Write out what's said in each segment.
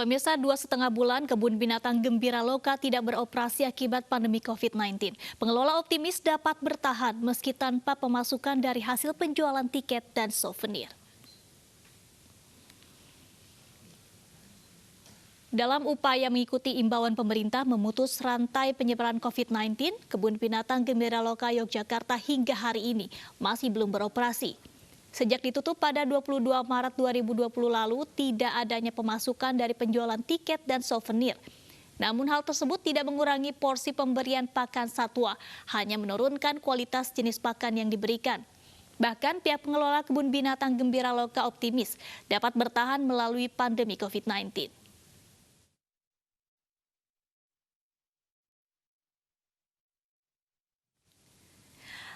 Pemirsa, 2,5 bulan kebun binatang Gembira Loka tidak beroperasi akibat pandemi COVID-19. Pengelola optimis dapat bertahan meski tanpa pemasukan dari hasil penjualan tiket dan souvenir. Dalam upaya mengikuti imbauan pemerintah memutus rantai penyebaran COVID-19, kebun binatang Gembira Loka Yogyakarta hingga hari ini masih belum beroperasi. Sejak ditutup pada 22 Maret 2020 lalu, tidak adanya pemasukan dari penjualan tiket dan souvenir. Namun hal tersebut tidak mengurangi porsi pemberian pakan satwa, hanya menurunkan kualitas jenis pakan yang diberikan. Bahkan pihak pengelola kebun binatang Gembira Loka optimis dapat bertahan melalui pandemi COVID-19.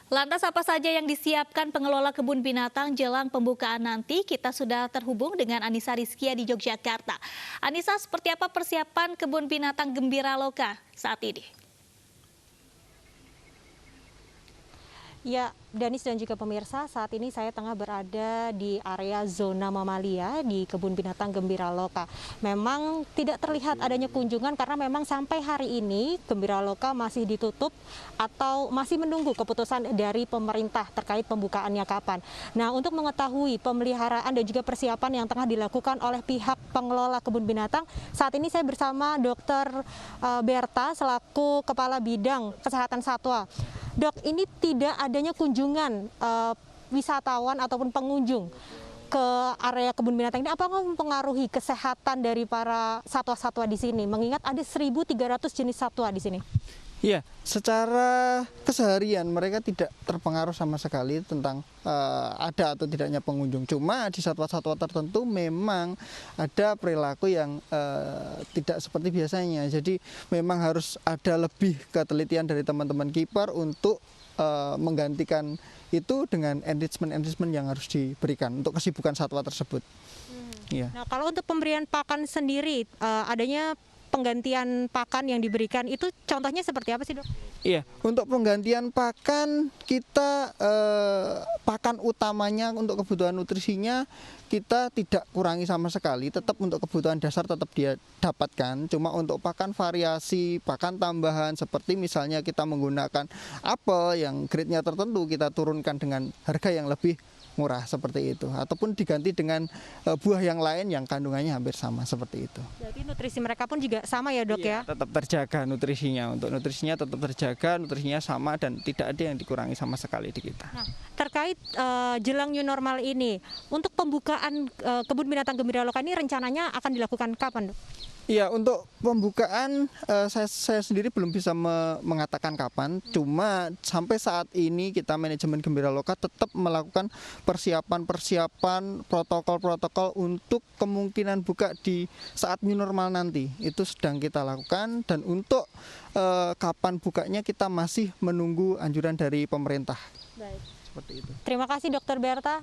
Lantas apa saja yang disiapkan pengelola kebun binatang jelang pembukaan nanti? Kita sudah terhubung dengan Anissa Rizkia di Yogyakarta. Anissa, seperti apa persiapan kebun binatang Gembira Loka saat ini? Ya, Danis dan juga pemirsa, saat ini saya tengah berada di area zona mamalia di Kebun Binatang Gembira Loka. Memang tidak terlihat adanya kunjungan karena memang sampai hari ini Gembira Loka masih ditutup atau masih menunggu keputusan dari pemerintah terkait pembukaannya kapan. Nah, untuk mengetahui pemeliharaan dan juga persiapan yang tengah dilakukan oleh pihak pengelola kebun binatang, saat ini saya bersama Dr. Berta selaku Kepala Bidang Kesehatan Satwa. Dok, ini tidak adanya kunjungan wisatawan ataupun pengunjung ke area kebun binatang ini, apakah mempengaruhi kesehatan dari para satwa-satwa di sini? Mengingat ada 1.300 jenis satwa di sini. Iya, secara keseharian mereka tidak terpengaruh sama sekali tentang ada atau tidaknya pengunjung. Cuma di satwa-satwa tertentu memang ada perilaku yang tidak seperti biasanya. Jadi memang harus ada lebih ketelitian dari teman-teman kiper untuk menggantikan itu dengan enrichment yang harus diberikan untuk kesibukan satwa tersebut. Iya. Nah, kalau untuk pemberian pakan sendiri, adanya penggantian pakan yang diberikan itu contohnya seperti apa sih, Dok? Iya, untuk penggantian pakan kita pakan utamanya untuk kebutuhan nutrisinya kita tidak kurangi sama sekali, tetap untuk kebutuhan dasar tetap dia dapatkan. Cuma untuk pakan variasi, pakan tambahan seperti misalnya kita menggunakan apel yang grade-nya tertentu kita turunkan dengan harga yang lebih murah seperti itu, ataupun diganti dengan buah yang lain yang kandungannya hampir sama seperti itu. Jadi nutrisi mereka pun juga sama ya, Dok, ya? Tetap terjaga nutrisinya, untuk nutrisinya tetap terjaga, nutrisinya sama dan tidak ada yang dikurangi sama sekali di kita. Nah, terkait jelang new normal ini, untuk pembukaan kebun binatang Gembira Loka ini rencananya akan dilakukan kapan, Dok? Iya, untuk pembukaan saya sendiri belum bisa mengatakan kapan. Cuma sampai saat ini kita manajemen Gembira Loka tetap melakukan persiapan protokol-protokol untuk kemungkinan buka di saat new normal nanti. Itu sedang kita lakukan dan untuk kapan bukanya kita masih menunggu anjuran dari pemerintah. Baik. Seperti itu. Terima kasih, Dr. Berta.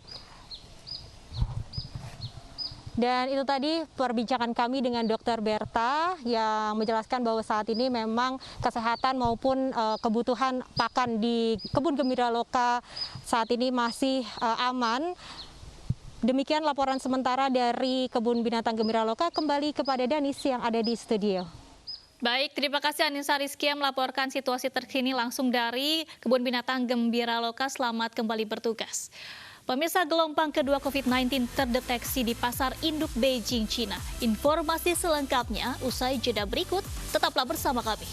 Dan itu tadi perbincangan kami dengan Dr. Berta yang menjelaskan bahwa saat ini memang kesehatan maupun kebutuhan pakan di Kebun Gembira Loka saat ini masih aman. Demikian laporan sementara dari Kebun Binatang Gembira Loka. Kembali kepada Danis yang ada di studio. Baik, terima kasih Anissa Rizkia melaporkan situasi terkini langsung dari Kebun Binatang Gembira Loka. Selamat kembali bertugas. Pemirsa, gelombang kedua COVID-19 terdeteksi di pasar induk Beijing, Cina. Informasi selengkapnya usai jeda berikut, tetaplah bersama kami.